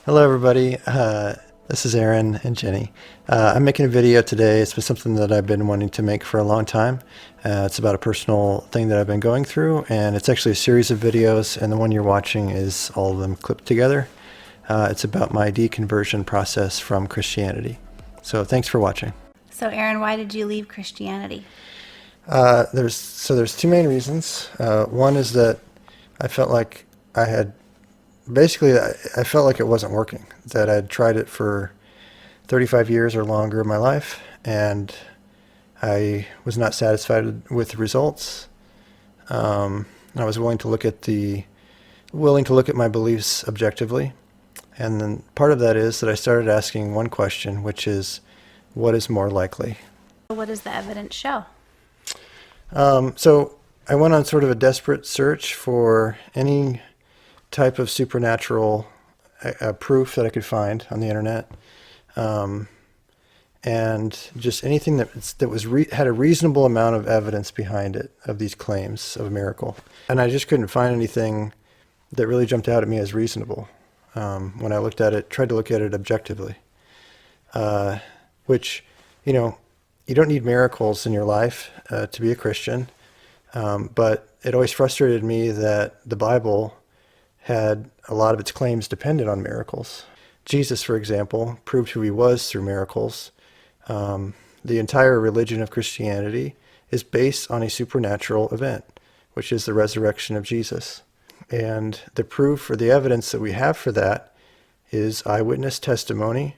Hello, everybody. This is Aaron and Jenny. I'm making a video today. It's been something that I've been wanting to make for a long time. It's about a personal thing that I've been going through, and it's actually a series of videos, and the one you're watching is all of them clipped together. It's about my deconversion process from Christianity. So thanks for watching. So, Aaron, why did you leave Christianity? There's two main reasons. One is that I felt like I had basically I felt like it wasn't working. That I'd tried it for 35 years or longer of my life, and I was not satisfied with the results. I was willing to look at my beliefs objectively, and then part of that is that I started asking one question, which is, what is more likely? What does the evidence show? So I went on sort of a desperate search for any type of supernatural proof that I could find on the internet, and just anything had a reasonable amount of evidence behind it of these claims of a miracle. And I just couldn't find anything that really jumped out at me as reasonable when I tried to look at it objectively. Which, you don't need miracles in your life to be a Christian, but it always frustrated me that the Bible had a lot of its claims dependent on miracles. Jesus, for example, proved who he was through miracles. The entire religion of Christianity is based on a supernatural event, which is the resurrection of Jesus. And the proof or the evidence that we have for that is eyewitness testimony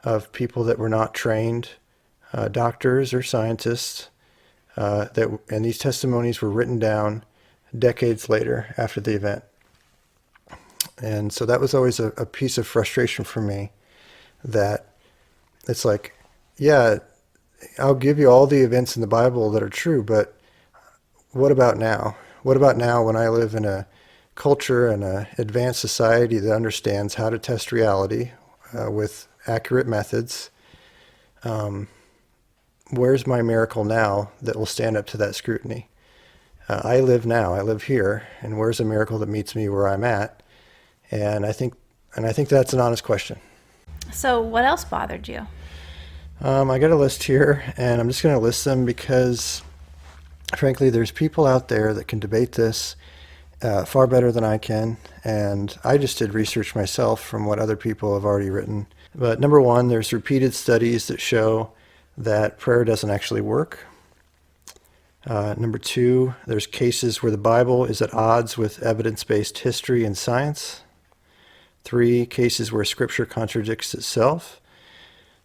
of people that were not trained doctors or scientists, and these testimonies were written down decades later after the event. And so that was always a piece of frustration for me, that it's like, yeah, I'll give you all the events in the Bible that are true, but what about now? What about now when I live in a culture and an advanced society that understands how to test reality with accurate methods? Where's my miracle now that will stand up to that scrutiny? I live now, I live here, and where's a miracle that meets me where I'm at? And I think that's an honest question. So, what else bothered you? I got a list here, and I'm just going to list them because, frankly, there's people out there that can debate this far better than I can, and I just did research myself from what other people have already written. But number one, there's repeated studies that show that prayer doesn't actually work. Number two, there's cases where the Bible is at odds with evidence-based history and science. 3, cases where Scripture contradicts itself.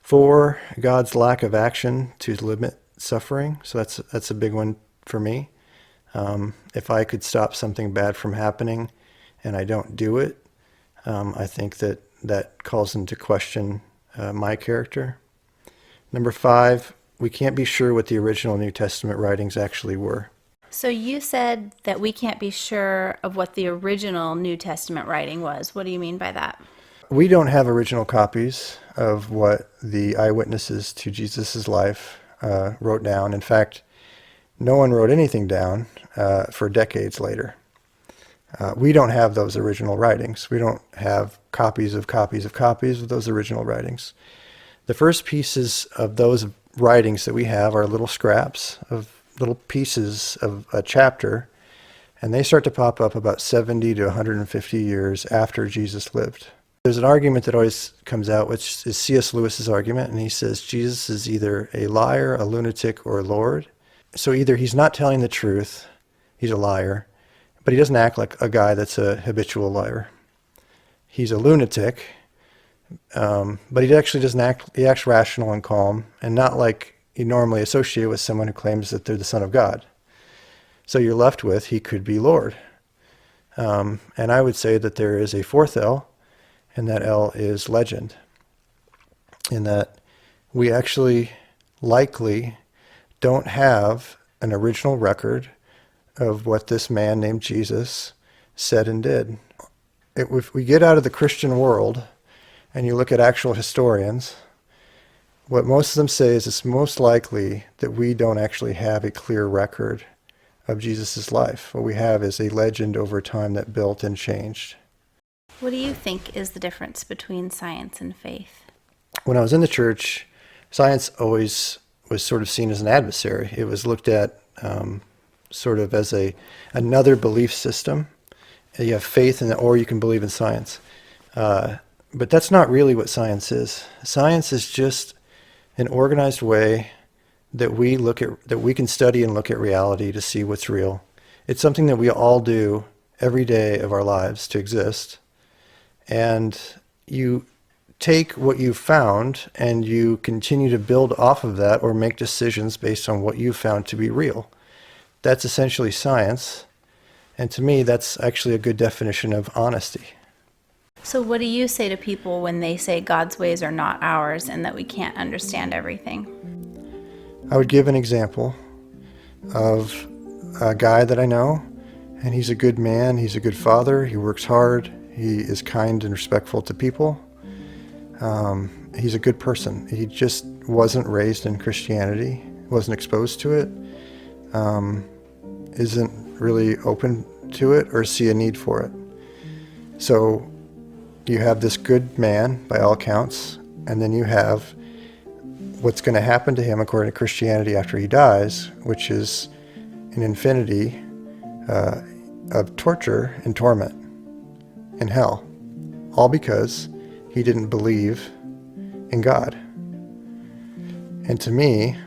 4, God's lack of action to limit suffering. So that's a big one for me. If I could stop something bad from happening and I don't do it, I think that calls into question my character. Number 5, we can't be sure what the original New Testament writings actually were. So, you said that we can't be sure of what the original New Testament writing was. What do you mean by that? We don't have original copies of what the eyewitnesses to Jesus' life wrote down. In fact, no one wrote anything down for decades later. We don't have those original writings. We don't have copies of those original writings. The first pieces of those writings that we have are little scraps of little pieces of a chapter, and they start to pop up about 70 to 150 years after Jesus lived. There's an argument that always comes out, which is C.S. Lewis's argument, and he says Jesus is either a liar, a lunatic, or a Lord. So either he's not telling the truth, he's a liar, but he doesn't act like a guy that's a habitual liar. He's a lunatic, but he actually doesn't act, he acts rational and calm, and not like you normally associate with someone who claims that they're the Son of God. So you're left with, he could be Lord. And I would say that there is a fourth L, and that L is legend. In that we actually likely don't have an original record of what this man named Jesus said and did. If we get out of the Christian world and you look at actual historians, what most of them say is it's most likely that we don't actually have a clear record of Jesus' life. What we have is a legend over time that built and changed. What do you think is the difference between science and faith? When I was in the church, science always was sort of seen as an adversary. It was looked at sort of as another belief system. You have faith in it, or you can believe in science. But that's not really what science is. Science is just an organized way that we can study and look at reality to see what's real. It's something that we all do every day of our lives to exist. And you take what you've found and you continue to build off of that or make decisions based on what you've found to be real. That's essentially science. And to me, that's actually a good definition of honesty. So, what do you say to people when they say God's ways are not ours and that we can't understand everything? I would give an example of a guy that I know, and he's a good man, he's a good father, he works hard, he is kind and respectful to people. He's a good person. He just wasn't raised in Christianity, wasn't exposed to it, isn't really open to it or see a need for it. So you have this good man, by all accounts, and then you have what's going to happen to him according to Christianity after he dies, which is an infinity of torture and torment in hell, all because he didn't believe in God. And to me,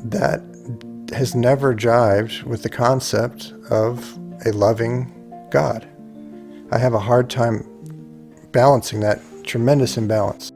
that has never jived with the concept of a loving God. I have a hard time balancing that tremendous imbalance.